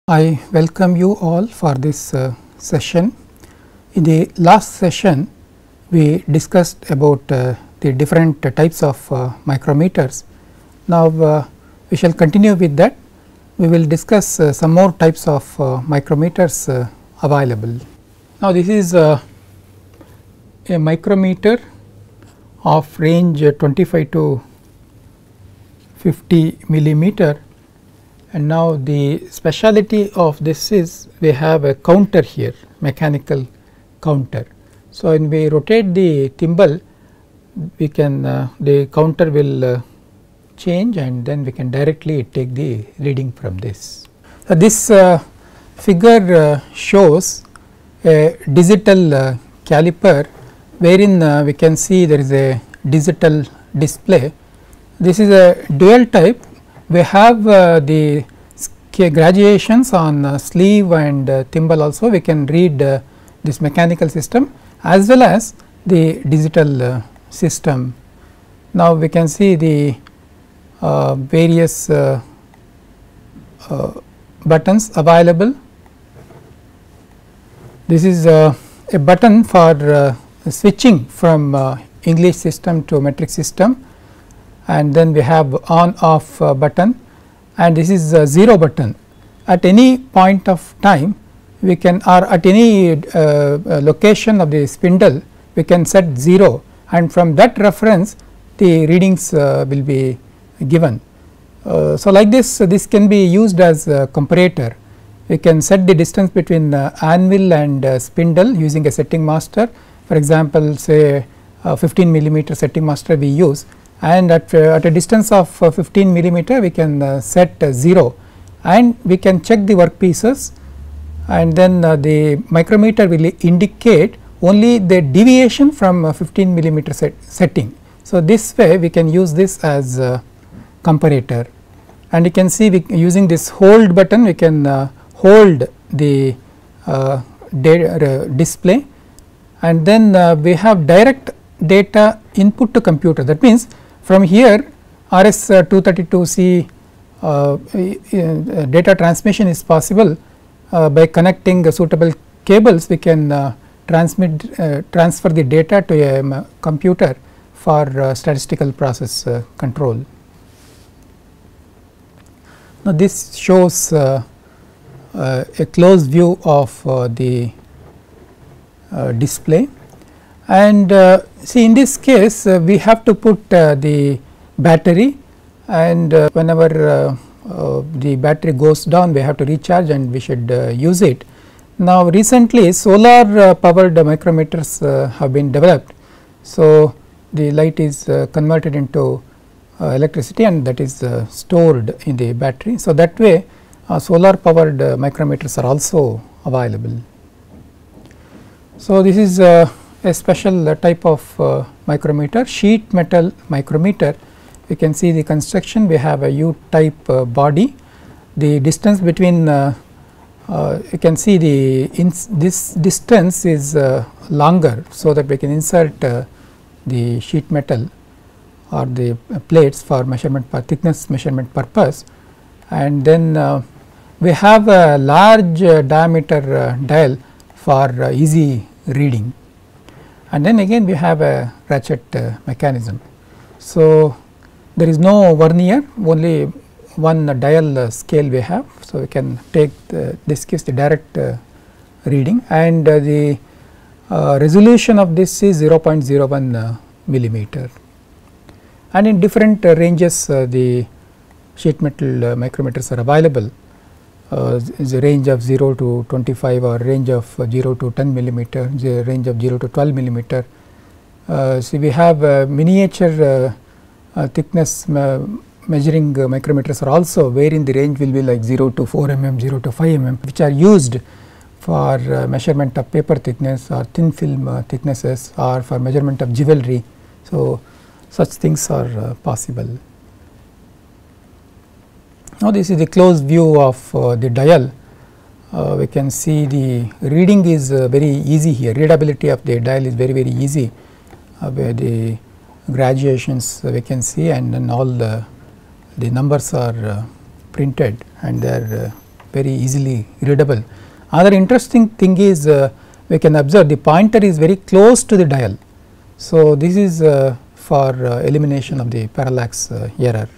I welcome you all for this session. In the last session, we discussed about the different types of micrometers. Now, we shall continue with that. We will discuss some more types of micrometers available. Now, this is a micrometer of range 25 to 50 millimeter. And now, the speciality of this is we have a counter here, mechanical counter. So, when we rotate the thimble, we can the counter will change, and then we can directly take the reading from this. So, this figure shows a digital caliper, wherein we can see there is a digital display. This is a dual type. We have the graduations on sleeve and thimble also. We can read this mechanical system as well as the digital system. Now, we can see the various buttons available. This is a button for switching from English system to metric system, and then we have on off button, and this is a 0 button. At any point of time we can, or at any location of the spindle, we can set 0, and from that reference the readings will be given. So, like this can be used as a comparator. We can set the distance between anvil and spindle using a setting master. For example, say 15 millimeter setting master we use, and at a distance of 15 millimeter we can set 0, and we can check the work pieces, and then the micrometer will indicate only the deviation from 15 millimeter setting. So, this way we can use this as a comparator, and you can see using this hold button we can hold the display, and then we have direct data input to computer. That means, from here RS 232C data transmission is possible by connecting suitable cables. We can transfer the data to a computer for statistical process control. Now, this shows a close view of the display. And see, in this case we have to put the battery, and whenever the battery goes down we have to recharge and we should use it. Now, recently solar powered micrometers have been developed. So, the light is converted into electricity, and that is stored in the battery. So, that way solar powered micrometers are also available. So, this is a special type of micrometer, sheet metal micrometer. We can see the construction. We have a U type body. The distance between you can see this distance is longer, so that we can insert the sheet metal or the plates for measurement thickness measurement purpose, and then we have a large diameter dial for easy reading. And then again we have a ratchet mechanism. So, there is no vernier, only one dial scale we have. So, we can take this gives the direct reading, and the resolution of this is 0.01 millimeter, and in different ranges the sheet metal micrometers are available. Is a range of 0 to 25 or range of 0 to 10 millimeter, the range of 0 to 12 millimeter. So, we have miniature thickness measuring micrometers are also, wherein the range will be like 0 to 4 mm, 0 to 5 mm, which are used for measurement of paper thickness or thin film thicknesses, or for measurement of jewelry. So, such things are possible. Now, this is the close view of the dial. We can see the reading is very easy here. Readability of the dial is very easy, where the graduations we can see, and then all the numbers are printed and they are very easily readable. Other interesting thing is we can observe the pointer is very close to the dial. So, this is for elimination of the parallax error.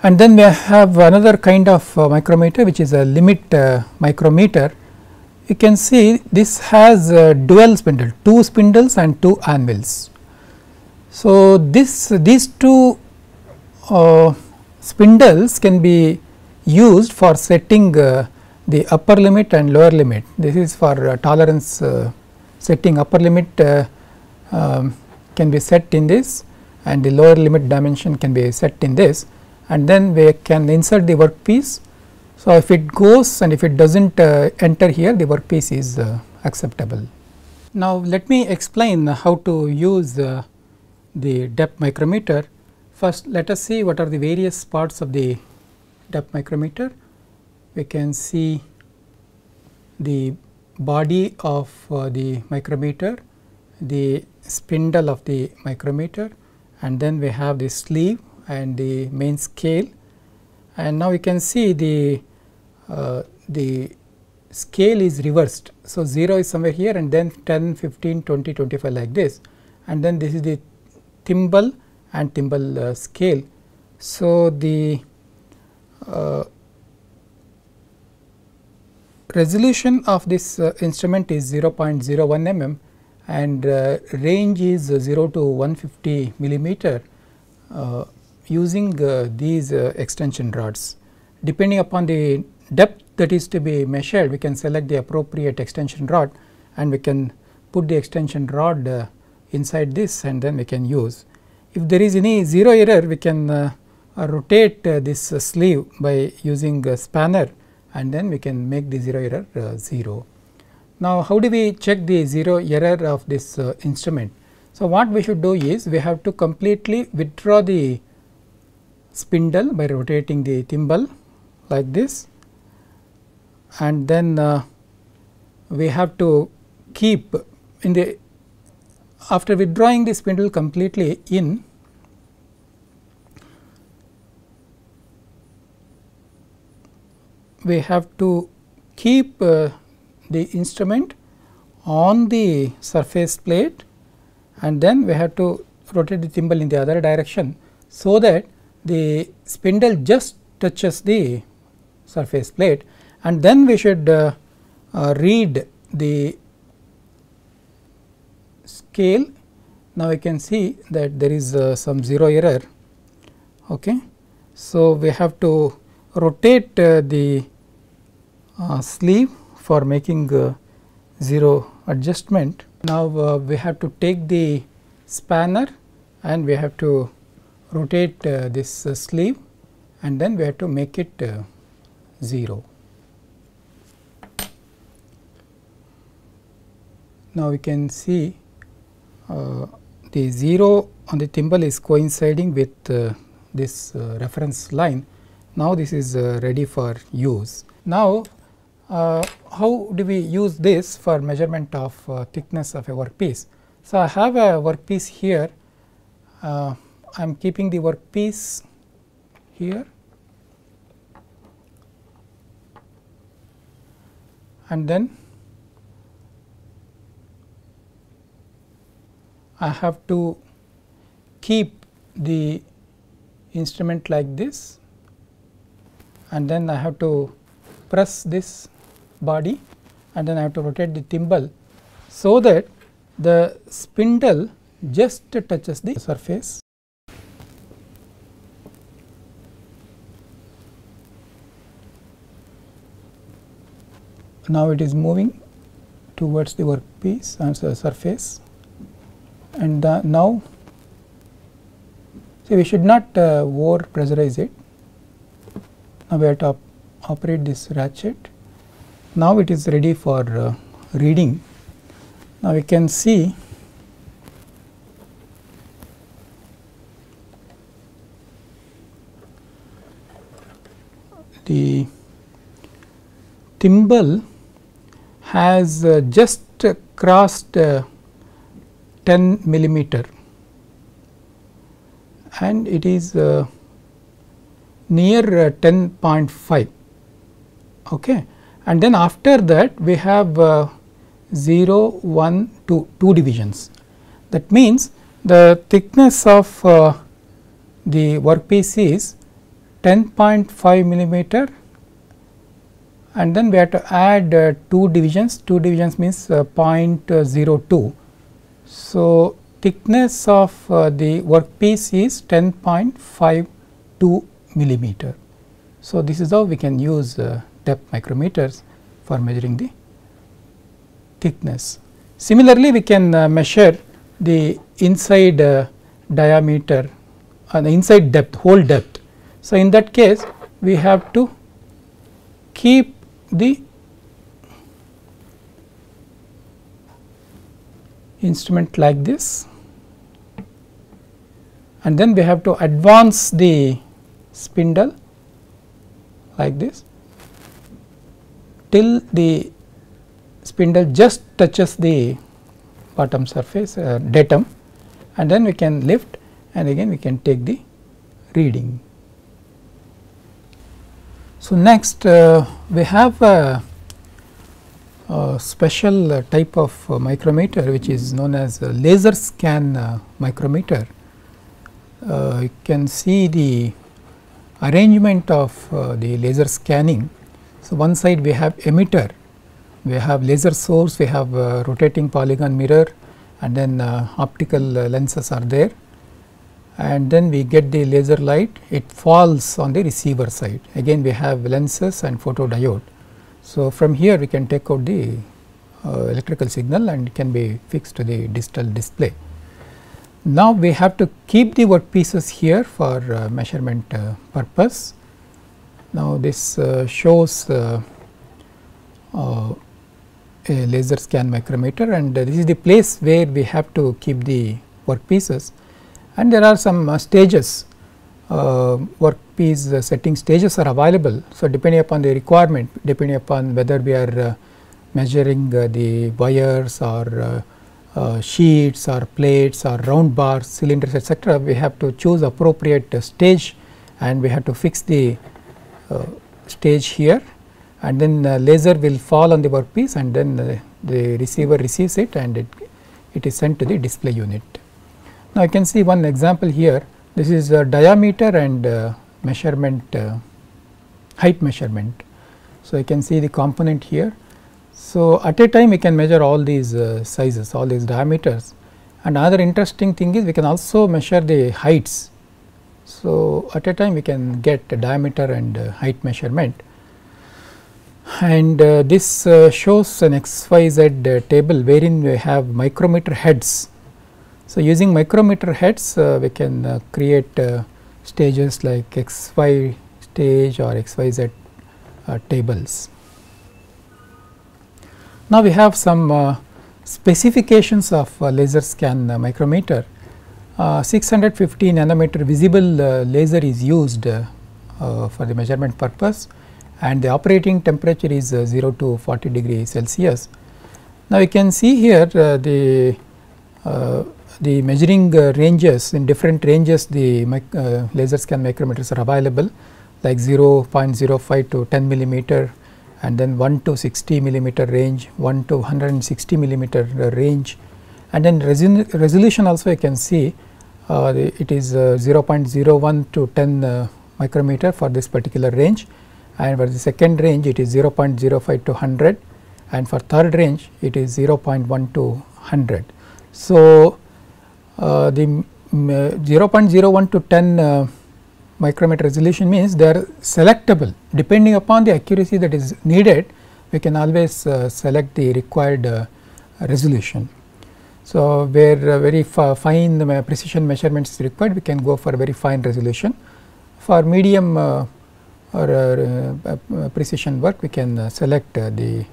And then we have another kind of micrometer, which is a limit micrometer. You can see this has dual spindle, 2 spindles and 2 anvils. So, these 2 spindles can be used for setting the upper limit and lower limit. This is for tolerance setting. Upper limit can be set in this, and the lower limit dimension can be set in this, and then we can insert the workpiece. So, if it goes and if it does not enter here, the workpiece is acceptable. Now, let me explain how to use the depth micrometer. First, let us see what are the various parts of the depth micrometer. We can see the body of the micrometer, the spindle of the micrometer, and then we have the sleeve and the main scale. And now we can see the scale is reversed. So, 0 is somewhere here, and then 10, 15, 20, 25 like this, and then this is the thimble and thimble scale. So, the resolution of this instrument is 0.01 mm, and range is 0 to 150 millimeter using these extension rods. Depending upon the depth that is to be measured, we can select the appropriate extension rod, and we can put the extension rod inside this, and then we can use. If there is any zero error, we can rotate this sleeve by using a spanner, and then we can make the zero error 0. Now, how do we check the zero error of this instrument? So, what we should do is we have to completely withdraw the spindle by rotating the thimble like this, and then we have to keep in the, after withdrawing the spindle completely in, we have to keep the instrument on the surface plate, and then we have to rotate the thimble in the other direction, so that the spindle just touches the surface plate, and then we should read the scale. Now, we can see that there is some zero error. Okay. So, we have to rotate the sleeve for making zero adjustment. Now, we have to take the spanner and we have to rotate this sleeve, and then we have to make it 0. Now, we can see the 0 on the thimble is coinciding with this reference line. Now, this is ready for use. Now, how do we use this for measurement of thickness of a workpiece? So, I have a workpiece here. I am keeping the workpiece here, and then I have to keep the instrument like this, and then I have to press this body, and then I have to rotate the thimble, so that the spindle just touches the surface. Now, it is moving towards the workpiece and surface, and now, so we should not over pressurize it. Now, we have to operate this ratchet. Now, it is ready for reading. Now, we can see the thimble has just crossed 10 millimeter, and it is near 10.5, okay. And then after that we have 0, 1, 2, 2 divisions. That means the thickness of the workpiece is 10.5 millimeter, and then we have to add 2 divisions. 2 divisions means 0.02. So, thickness of the workpiece is 10.52 millimeter. So, this is how we can use depth micrometers for measuring the thickness. Similarly, we can measure the inside diameter and the inside depth, hole depth. So, in that case we have to keep the instrument like this, and then we have to advance the spindle like this till the spindle just touches the bottom surface datum, and then we can lift and again we can take the reading. So, next we have a special type of micrometer which is known as laser scan micrometer. You can see the arrangement of the laser scanning. So, one side we have emitter, we have laser source, we have rotating polygon mirror, and then optical lenses are there, and then we get the laser light, it falls on the receiver side. Again we have lenses and photodiode. So, from here we can take out the electrical signal and it can be fixed to the digital display. Now, we have to keep the workpieces here for measurement purpose. Now, this shows a laser scan micrometer, and this is the place where we have to keep the workpieces, and there are some stages, workpiece setting stages are available. So, depending upon the requirement, depending upon whether we are measuring the wires or sheets or plates or round bars, cylinders, etc., we have to choose appropriate stage, and we have to fix the stage here, and then laser will fall on the workpiece, and then the receiver receives it and it is sent to the display unit. Now, you can see one example here. This is diameter and measurement, height measurement. So, you can see the component here. So, at a time we can measure all these sizes, all these diameters, and another interesting thing is we can also measure the heights. So, at a time we can get diameter and height measurement, and this shows an XYZ table wherein we have micrometer heads. So, using micrometer heads we can create stages like XY stage or XYZ tables. Now, we have some specifications of laser scan micrometer. 650 nanometer visible laser is used for the measurement purpose, and the operating temperature is 0 to 40 degrees Celsius. Now, you can see here the measuring ranges, in different ranges the laser scan micrometers are available, like 0.05 to 10 millimeter, and then 1 to 60 millimeter range, 1 to 160 millimeter range, and then resolution also you can see it is 0.01 to 10 micrometer for this particular range, and for the second range it is 0.05 to 100, and for third range it is 0.1 to 100. So, the 0.01 to 10 micrometer resolution means they are selectable depending upon the accuracy that is needed. We can always select the required resolution. So, where very fine precision measurements is required, we can go for very fine resolution. For medium or precision work, we can select the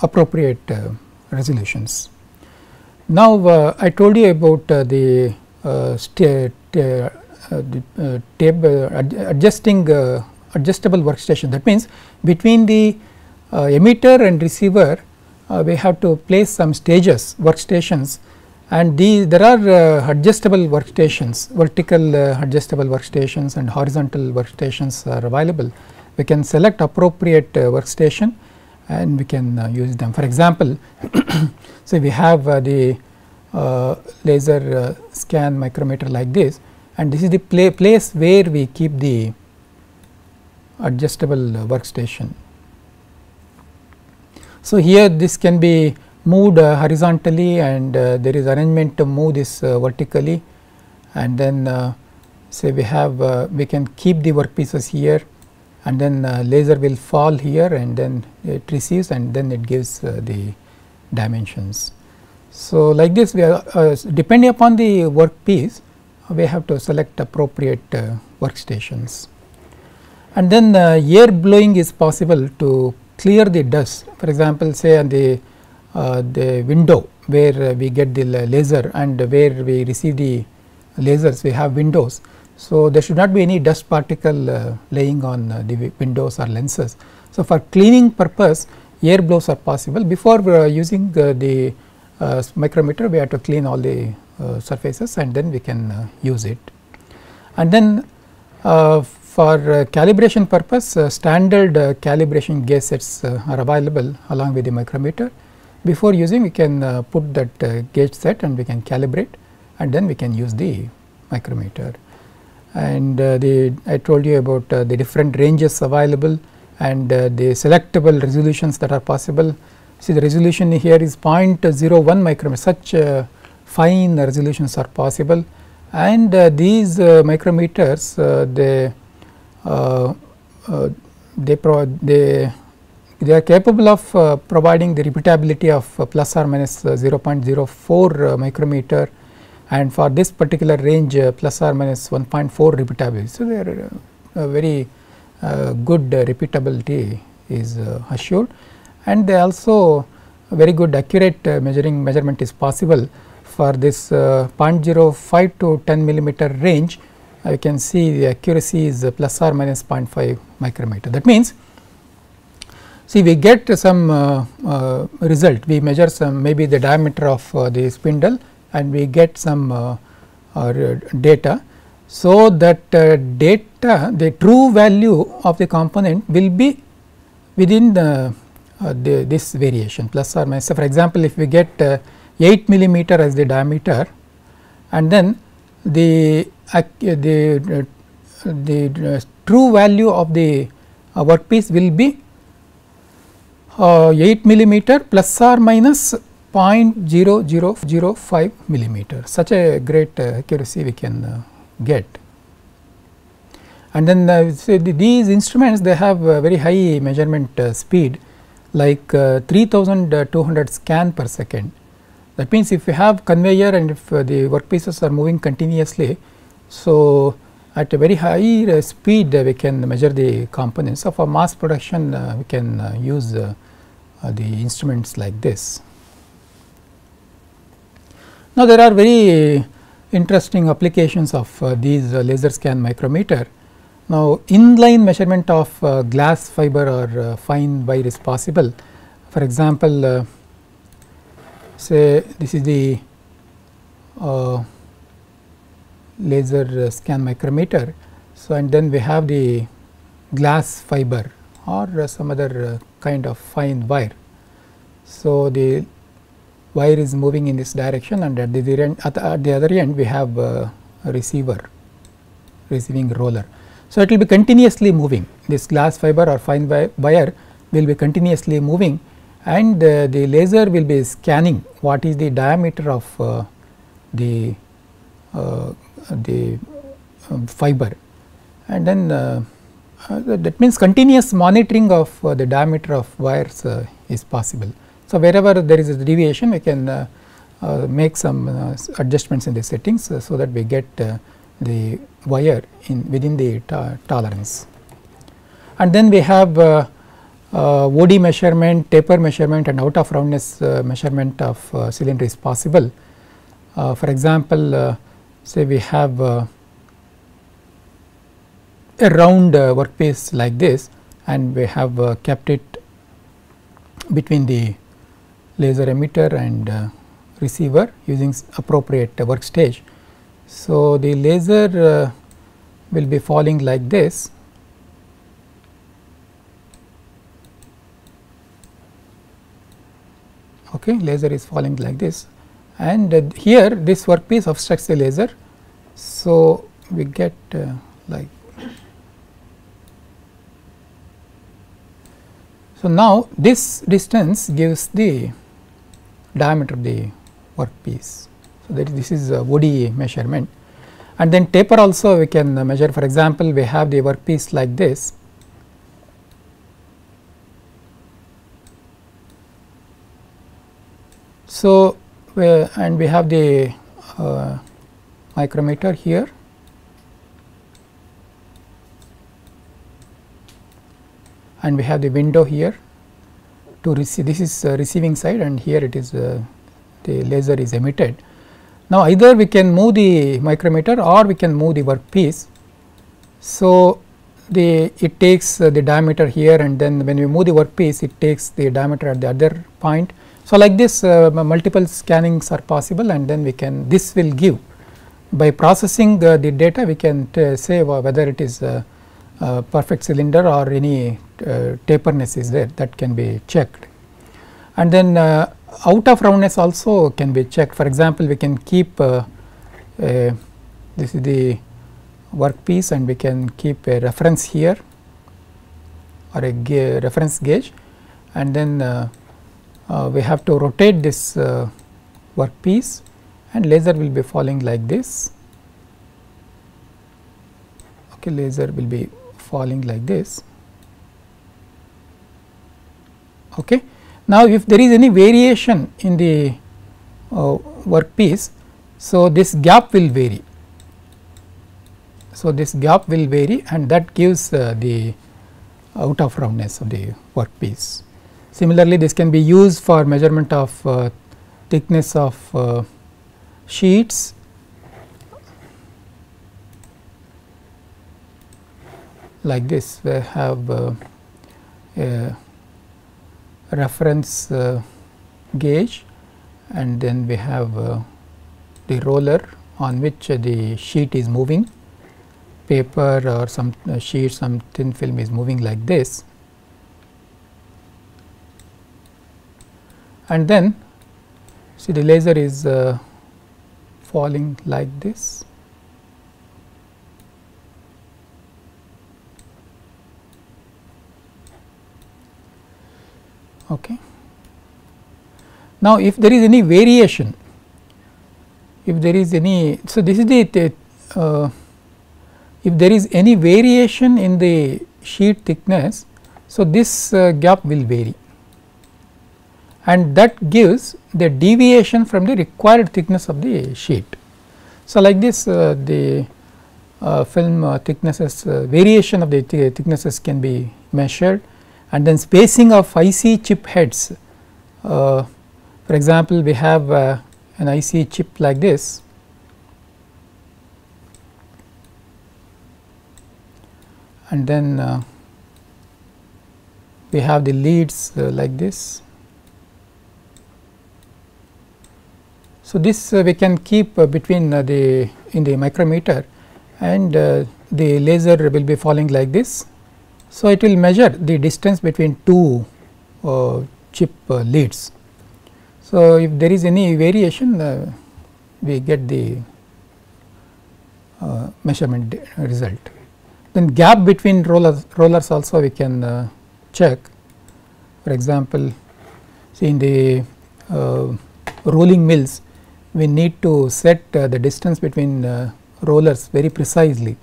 appropriate resolutions. Now, I told you about the adjustable workstation. That means, between the emitter and receiver we have to place some stages, workstations, and there are adjustable workstations, vertical adjustable workstations and horizontal workstations are available. We can select appropriate workstation and we can use them. For example, say we have the laser scan micrometer like this, and this is the place where we keep the adjustable workstation. So, here this can be moved horizontally, and there is arrangement to move this vertically, and then say we have we can keep the workpieces here, and then laser will fall here, and then it receives, and then it gives the dimensions. So, like this we are depending upon the workpiece, we have to select appropriate workstations. And then air blowing is possible to clear the dust. For example, say on the window where we get the laser and where we receive the lasers, we have windows. So, there should not be any dust particle laying on the windows or lenses. So, for cleaning purpose, air blows are possible. Before using the micrometer, we have to clean all the surfaces, and then we can use it. And then for calibration purpose, standard calibration gauge sets are available along with the micrometer. Before using, we can put that gauge set and we can calibrate, and then we can use the micrometer. And I told you about the different ranges available and the selectable resolutions that are possible. See, the resolution here is 0.01 micrometer, such fine resolutions are possible, and these micrometers they are capable of providing the repeatability of plus or minus 0.04 micrometer, and for this particular range plus or minus 1.4 repeatability. So, they are very good repeatability is assured, and they also very good accurate measurement is possible for this 0.05 to 10 millimeter range. You can see the accuracy is plus or minus 0.5 micrometer. That means, see, we get some result, we measure some maybe the diameter of the spindle, and we get some data. So, that data, the true value of the component will be within this variation plus or minus. So, for example, if we get 8 millimeter as the diameter, and then the true value of the workpiece will be 8 millimeter plus or minus 0.0005 millimeter. Such a great accuracy we can get. And then say these instruments, they have very high measurement speed, like 3200 scan per second. That means, if you have conveyor and if the workpieces are moving continuously, so at a very high speed we can measure the components. So, for mass production we can use the instruments like this. Now, there are very interesting applications of these laser scan micrometer. Now, inline measurement of glass fiber or fine wire is possible. For example, say this is the laser scan micrometer. So, and then we have the glass fiber or some other kind of fine wire. So, the wire is moving in this direction, and at the other end we have a receiving roller. So, it will be continuously moving, this glass fiber or fine wire will be continuously moving, and the laser will be scanning what is the diameter of the fiber, and then that means continuous monitoring of the diameter of wires is possible. So, wherever there is a deviation, we can make some adjustments in the settings, so that we get the wire within the tolerance. And then we have OD measurement, taper measurement, and out of roundness measurement of cylinder is possible. For example, say we have a round workpiece like this, and we have kept it between the laser emitter and receiver using appropriate work stage. So, the laser will be falling like this. Okay, laser is falling like this, and here this workpiece obstructs the laser. So, we get like. So, now this distance gives the diameter of the workpiece. So, that this is a ODE measurement, and then taper also we can measure. For example, we have the workpiece like this. So, and we have the micrometer here, and we have the window here to receive. This is receiving side, and here it is the laser is emitted. Now, either we can move the micrometer or we can move the workpiece. So, it takes the diameter here, and then when we move the workpiece, it takes the diameter at the other point. So, like this multiple scannings are possible, and then we can, this will give, by processing the data, we can say whether it is a perfect cylinder or any taperness is there, that can be checked. And then out of roundness also can be checked. For example, we can keep this is the workpiece, and we can keep a reference here or a reference gauge, and then we have to rotate this workpiece, and laser will be falling like this. Okay, laser will be falling like this. Okay. Now, if there is any variation in the workpiece, so this gap will vary. So, this gap will vary, and that gives the out of roundness of the workpiece. Similarly, this can be used for measurement of thickness of sheets. Like this, we have a reference gauge, and then we have the roller on which the sheet is moving, paper or some sheet, some thin film is moving like this. And then see the laser is falling like this. Okay. Now, if there is any variation, if there is any, so this is the if there is any variation in the sheet thickness, so this gap will vary, and that gives the deviation from the required thickness of the sheet. So, like this the film thicknesses, variation of the thicknesses can be measured, and then spacing of IC chip heads. For example, we have an IC chip like this, and then we have the leads like this. So, this we can keep between in the micrometer, and the laser will be falling like this. So, it will measure the distance between two chip leads. So, if there is any variation, we get the measurement result. Then gap between rollers also we can check. For example, see in the rolling mills, we need to set the distance between rollers very precisely.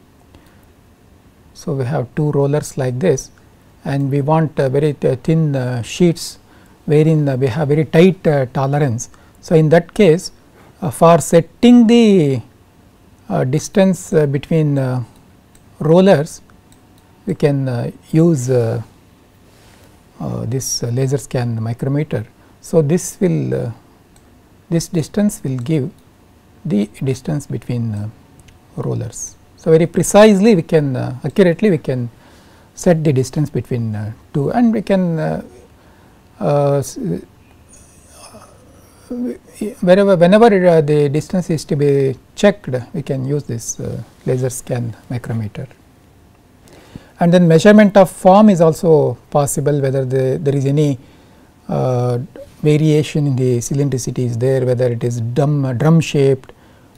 So, we have two rollers like this, and we want very thin sheets wherein we have very tight tolerance. So, in that case, for setting the distance between rollers, we can use this laser scan micrometer. So, this will this distance will give the distance between rollers. So, very precisely we can accurately we can set the distance between two, and we can whenever the distance is to be checked, we can use this laser scan micrometer. And then measurement of form is also possible, whether there is any variation in the cylindricity is there, whether it is drum shaped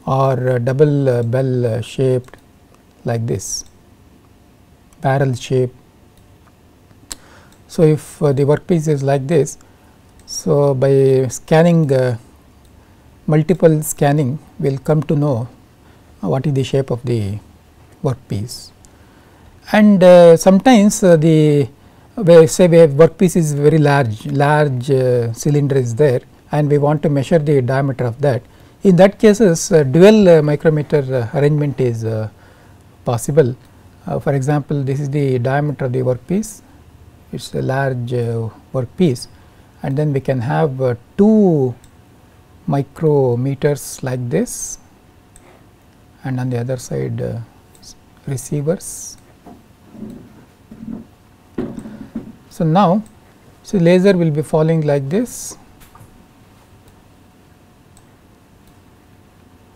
or double bell shaped like this, barrel shape. So, if the workpiece is like this, so by scanning multiple scanning, we will come to know what is the shape of the workpiece. And sometimes the say we have workpiece is very large cylinder is there, and we want to measure the diameter of that. In that cases dual micrometer arrangement is possible. For example, this is the diameter of the workpiece, it is a large workpiece, and then we can have 2 micrometers like this, and on the other side receivers. So, now laser will be falling like this.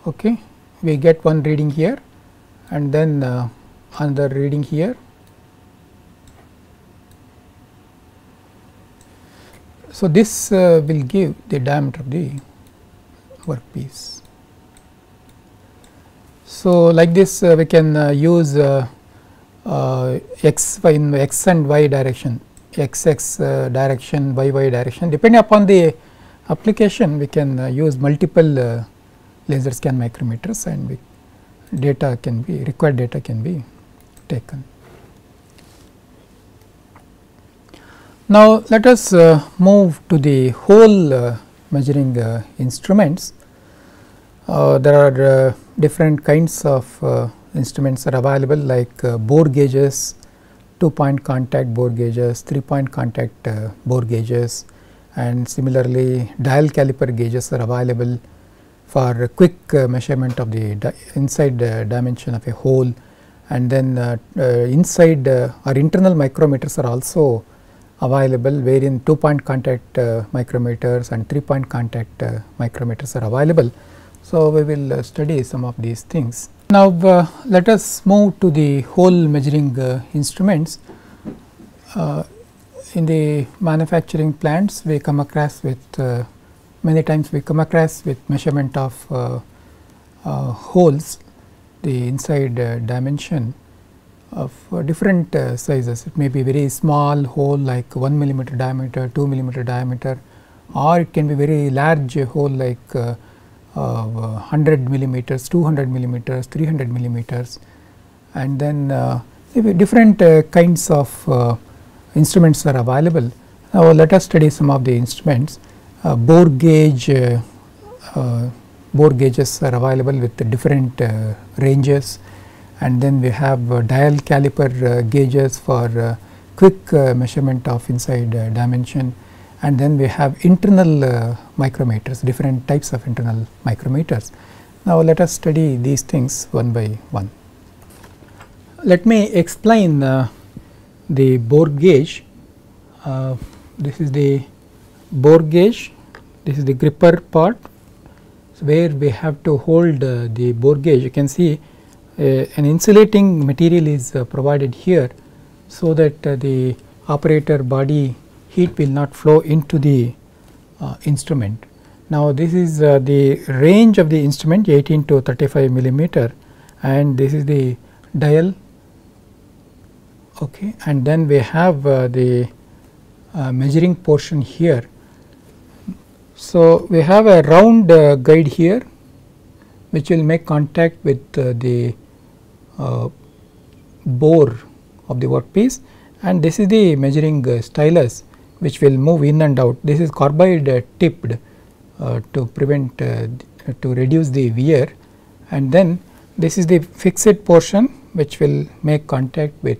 Okay. We get one reading here and then another reading here. So, this will give the diameter of the workpiece. So, like this we can use x in x and y direction, x direction, y direction, depending upon the application. We can use multiple laser scan micrometers, and required data can be taken. Now, let us move to the hole measuring instruments. There are different kinds of instruments are available, like bore gauges, 2-point contact bore gauges, 3-point contact bore gauges, and similarly dial caliper gauges are available for quick measurement of the inside dimension of a hole. And then inside or internal micrometers are also available, wherein 2-point contact micrometers and 3-point contact micrometers are available. So, we will study some of these things. Now, let us move to the hole measuring instruments. In the manufacturing plants, we come across with many times we come across with measurement of holes, the inside dimension of different sizes. It may be very small hole like 1 millimeter diameter, 2 millimeter diameter, or it can be very large hole like 100 millimeters, 200 millimeters, 300 millimeters, and then different kinds of instruments are available. Now, let us study some of the instruments. Bore gauges are available with the different ranges, and then we have dial caliper gauges for quick measurement of inside dimension, and then we have internal micrometers, different types of internal micrometers. Now, let us study these things one by one. Let me explain the bore gauge. This is the bore gauge, this is the gripper part. So, where we have to hold the bore gauge. You can see an insulating material is provided here, so that the operator body heat will not flow into the instrument. Now, this is the range of the instrument 18 to 35 millimeter, and this is the dial. Okay. And then we have the measuring portion here. So, we have a round guide here, which will make contact with the bore of the workpiece, and this is the measuring stylus, which will move in and out. This is carbide tipped to prevent to reduce the wear, and then this is the fixed portion which will make contact with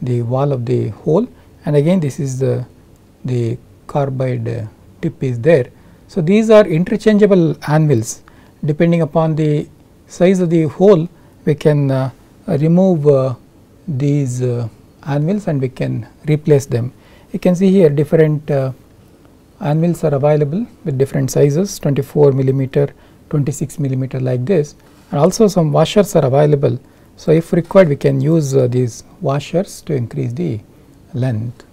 the wall of the hole, and again this is the carbide tip is there. So, these are interchangeable anvils. Depending upon the size of the hole, we can remove these anvils and we can replace them. You can see here different anvils are available with different sizes 24 millimeter, 26 millimeter like this, and also some washers are available. So, if required we can use these washers to increase the length.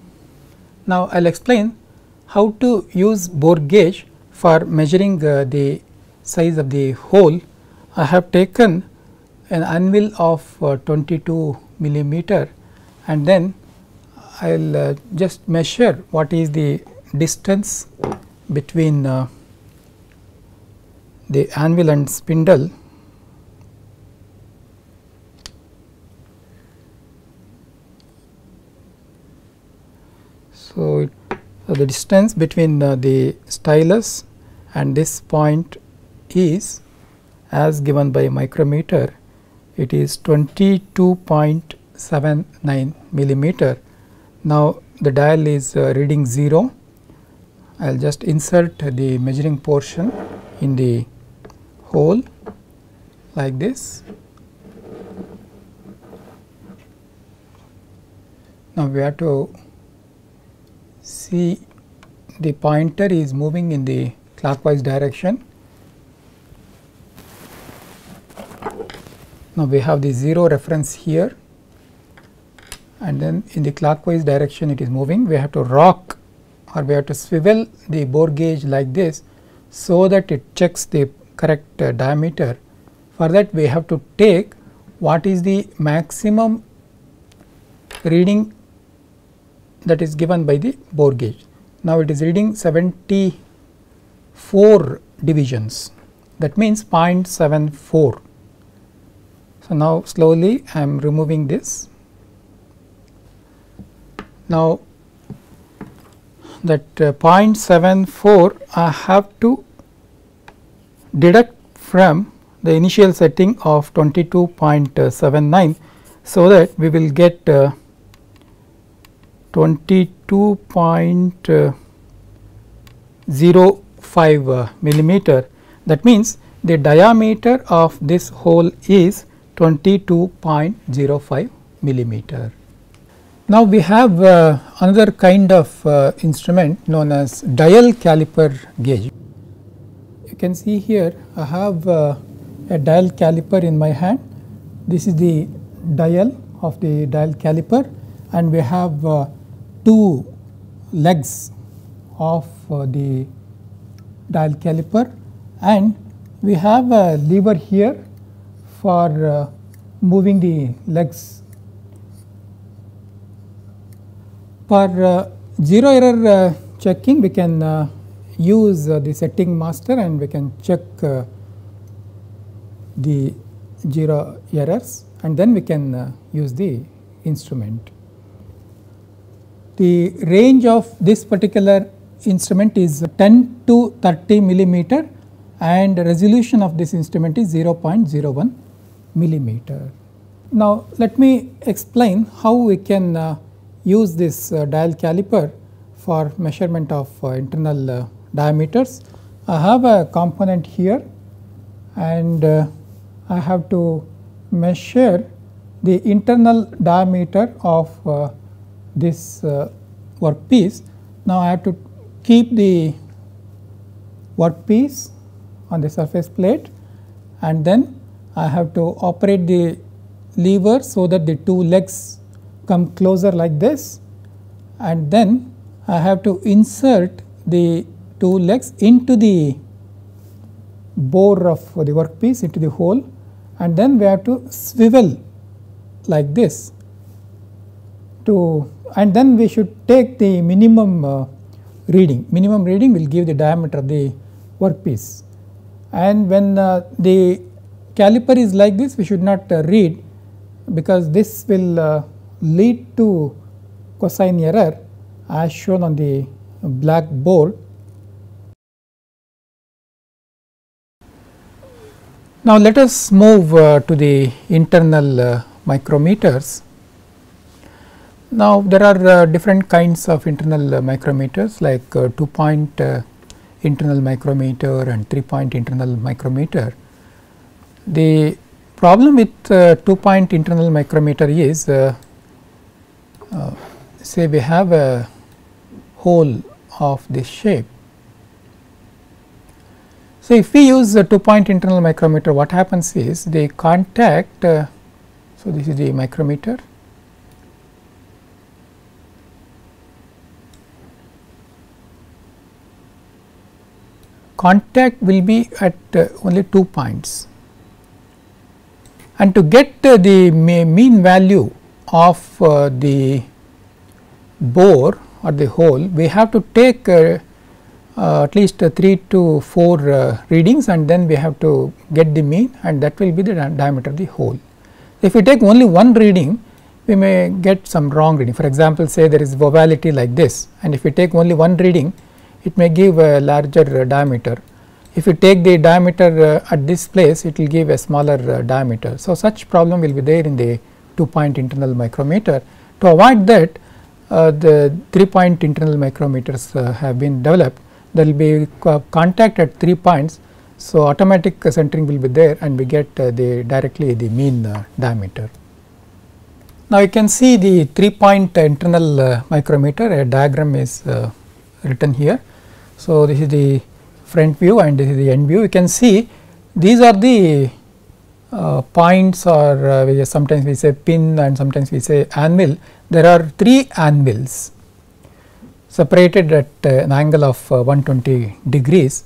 Now, I will explain how to use bore gauge for measuring the size of the hole. I have taken an anvil of 22 millimeter, and then I will just measure what is the distance between the anvil and spindle. So, the distance between the stylus and this point is, as given by micrometer, it is 22.79 millimeter. Now, the dial is reading 0. I will just insert the measuring portion in the hole like this. Now, we have to see the pointer is moving in the clockwise direction. Now, we have the 0 reference here, and then in the clockwise direction it is moving. We have to rock or we have to swivel the bore gauge like this, so that it checks the correct diameter. For that we have to take what is the maximum reading that is given by the bore gauge. Now, it is reading 74 divisions, that means 0.74. So, now slowly I am removing this. Now, that 0.74 I have to deduct from the initial setting of 22.79. So, that we will get 22.05 millimeter. That means, the diameter of this hole is 22.05 millimeter. Now, we have another kind of instrument known as dial caliper gauge. You can see here I have a dial caliper in my hand. This is the dial of the dial caliper, and we have two legs of the dial caliper, and we have a lever here for moving the legs. For 0 error checking, we can use the setting master and we can check the 0 errors, and then we can use the instrument. The range of this particular instrument is 10 to 30 millimeter, and resolution of this instrument is 0.01 millimeter. Now, let me explain how we can use this dial caliper for measurement of internal diameters. I have a component here, and I have to measure the internal diameter of this workpiece. Now, I have to keep the workpiece on the surface plate, and then I have to operate the lever so that the two legs come closer like this, and then I have to insert the two legs into the bore of the workpiece, into the hole, and then we have to swivel like this and then we should take the minimum reading. Minimum reading will give the diameter of the workpiece, and when the caliper is like this, we should not read, because this will lead to cosine error as shown on the black board. Now, let us move to the internal micrometers. Now, there are different kinds of internal micrometers, like 2-point internal micrometer and 3-point internal micrometer. The problem with 2-point internal micrometer is, say we have a hole of this shape, So, if we use a 2-point internal micrometer, what happens is the contact, so this is the micrometer. Contact will be at only 2 points, and to get the mean value of the bore or the hole, we have to take at least 3 to 4 readings, and then we have to get the mean, and that will be the diameter of the hole. If we take only one reading, we may get some wrong reading. For example, say there is ovality like this, and if we take only one reading, it may give a larger diameter. If you take the diameter at this place, it will give a smaller diameter. So, such problem will be there in the 2-point internal micrometer. To avoid that, the 3-point internal micrometers have been developed. There will be contact at 3 points. So, automatic centering will be there, and we get directly the mean diameter. Now, you can see the 3-point internal micrometer. A diagram is written here. So, this is the front view and this is the end view. You can see these are the points, or sometimes we say pin and sometimes we say anvil. There are 3 anvils separated at an angle of 120 degrees,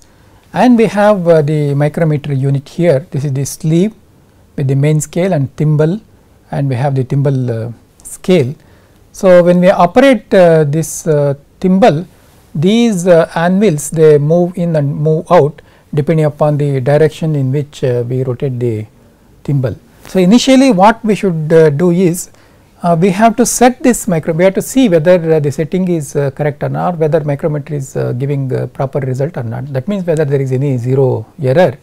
and we have the micrometer unit here. This is the sleeve with the main scale and thimble, and we have the thimble scale. So, when we operate this thimble, these anvils, they move in and move out depending upon the direction in which we rotate the thimble. So, initially what we should do is we have to set this we have to see whether the setting is correct or not, whether micrometer is giving proper result or not. That means whether there is any 0 error.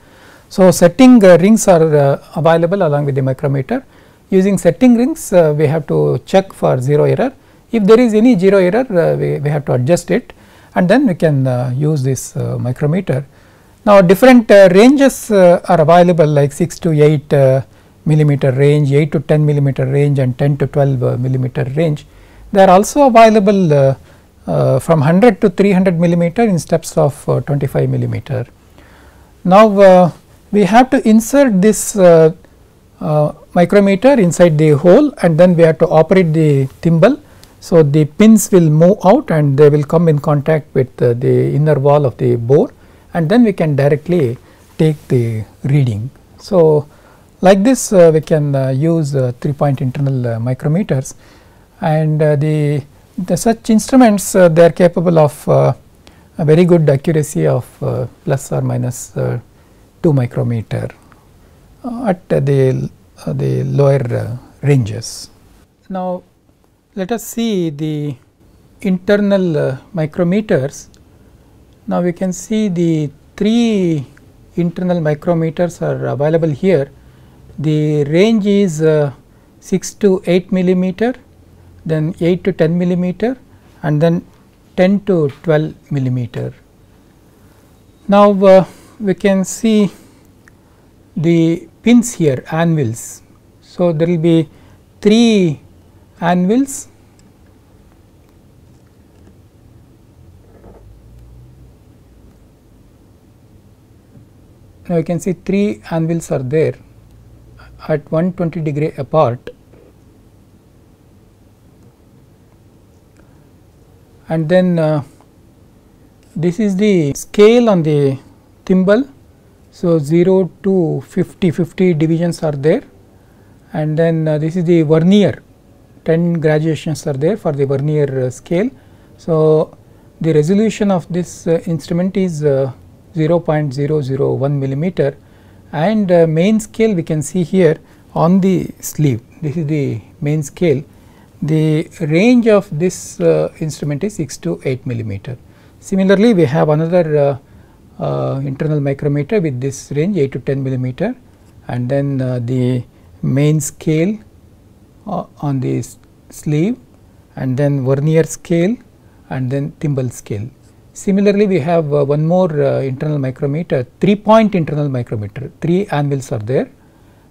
So, setting rings are available along with the micrometer. Using setting rings, we have to check for 0 error. If there is any 0 error, we have to adjust it, and then we can use this micrometer. Now, different ranges are available, like 6 to 8 millimeter range, 8 to 10 millimeter range, and 10 to 12 millimeter range. They are also available from 100 to 300 millimeter in steps of 25 millimeter. Now, we have to insert this micrometer inside the hole, and then we have to operate the thimble. So, the pins will move out and they will come in contact with the inner wall of the bore, and then we can directly take the reading. So, like this we can use 3-point internal micrometers, and the such instruments they are capable of a very good accuracy of plus or minus 2 micrometer at the lower ranges. Now, let us see the internal micrometers. Now, we can see the 3 internal micrometers are available here. The range is 6 to 8 millimeter, then 8 to 10 millimeter, and then 10 to 12 millimeter. Now, we can see the pins here, anvils. So, there will be 3 anvils. Now, you can see 3 anvils are there at 120 degree apart, and then this is the scale on the thimble. So, 0 to 50 divisions are there, and then this is the vernier, 10 graduations are there for the vernier scale. So, the resolution of this instrument is 0.001 millimeter, and main scale we can see here on the sleeve. This is the main scale. The range of this instrument is 6 to 8 millimeter. Similarly, we have another internal micrometer with this range 8 to 10 millimeter, and then the main scale on the sleeve, and then vernier scale, and then thimble scale. Similarly, we have one more internal micrometer, 3-point internal micrometer, 3 anvils are there,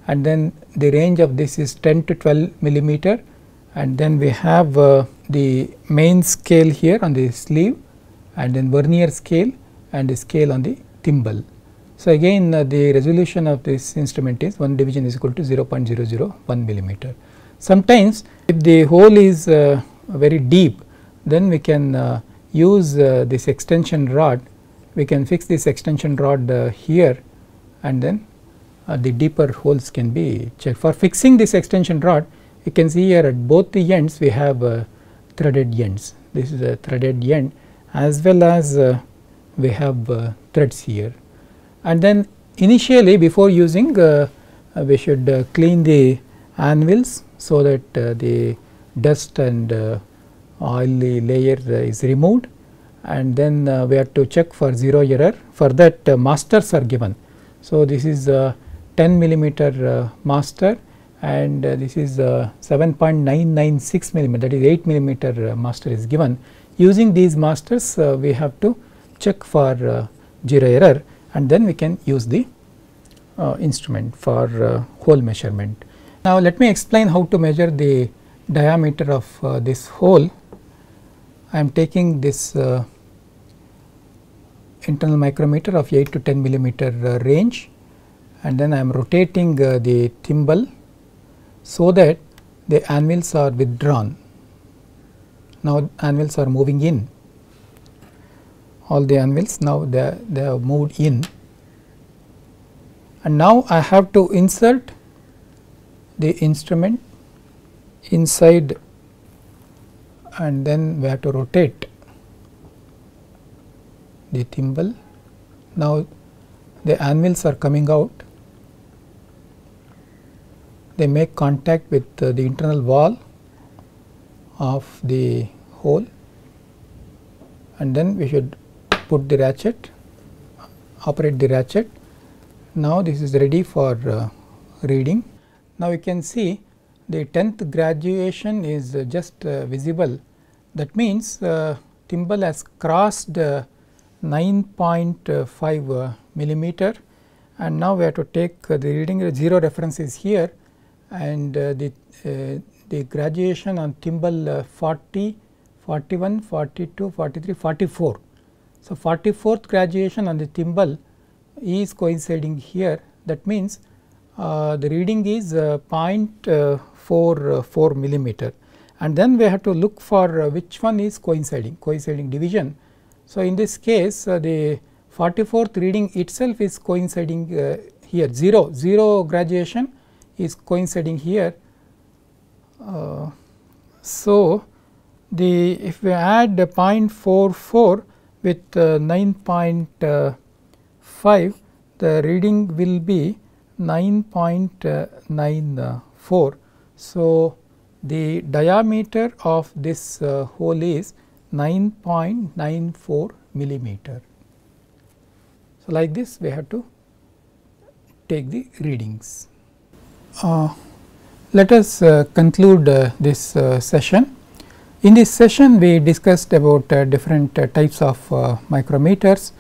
and then the range of this is 10 to 12 millimeter, and then we have the main scale here on the sleeve, and then vernier scale and the scale on the thimble. So, again the resolution of this instrument is 1 division is equal to 0.001 millimeter. Sometimes if the hole is very deep, then we can use this extension rod. We can fix this extension rod here, and then the deeper holes can be checked. For fixing this extension rod, you can see here at both the ends we have threaded ends. This is a threaded end, as well as we have threads here. And then initially, before using, we should clean the anvils, so that the dust and oily layer is removed, and then we have to check for 0 error. For that masters are given. So, this is 10 millimeter master, and this is 7.996 millimeter, that is 8 millimeter master is given. Using these masters, we have to check for 0 error, and then we can use the instrument for hole measurement. Now, let me explain how to measure the diameter of this hole. I am taking this internal micrometer of 8 to 10 millimeter range, and then I am rotating the thimble so that the anvils are withdrawn. Now, anvils are moving in. All the anvils now they have moved in, and now I have to insert the instrument inside, and then we have to rotate the thimble. Now, the anvils are coming out, they make contact with the internal wall of the hole, and then we should put the ratchet, operate the ratchet. Now, this is ready for reading. Now, you can see the 10th graduation is just visible. That means thimble has crossed 9.5 millimeter, and now we have to take the reading. 0 reference is here, and the graduation on thimble 40, 41, 42, 43, 44. So, 44th graduation on the thimble is coinciding here. That means the reading is 0.44 millimeter, and then we have to look for which one is coinciding division. So, in this case the 44th reading itself is coinciding here, 0 graduation is coinciding here. So, if we add 0.44 with 9.5, the reading will be 9.94. So, the diameter of this hole is 9.94 millimeter. So, like this we have to take the readings. Let us conclude this session. In this session we discussed about different types of micrometers,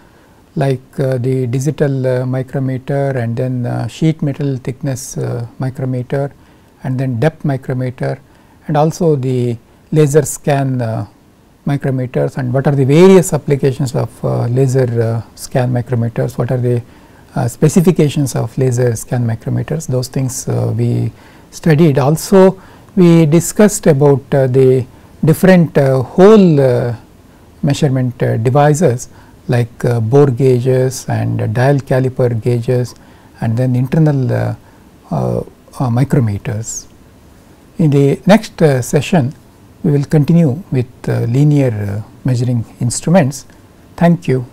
like the digital micrometer, and then sheet metal thickness micrometer, and then depth micrometer, and also the laser scan micrometers, and what are the various applications of laser scan micrometers, what are the specifications of laser scan micrometers. Those things we studied. Also we discussed about the different hole measurement devices, like bore gauges and dial caliper gauges, and then internal micrometers. In the next session we will continue with linear measuring instruments. Thank you.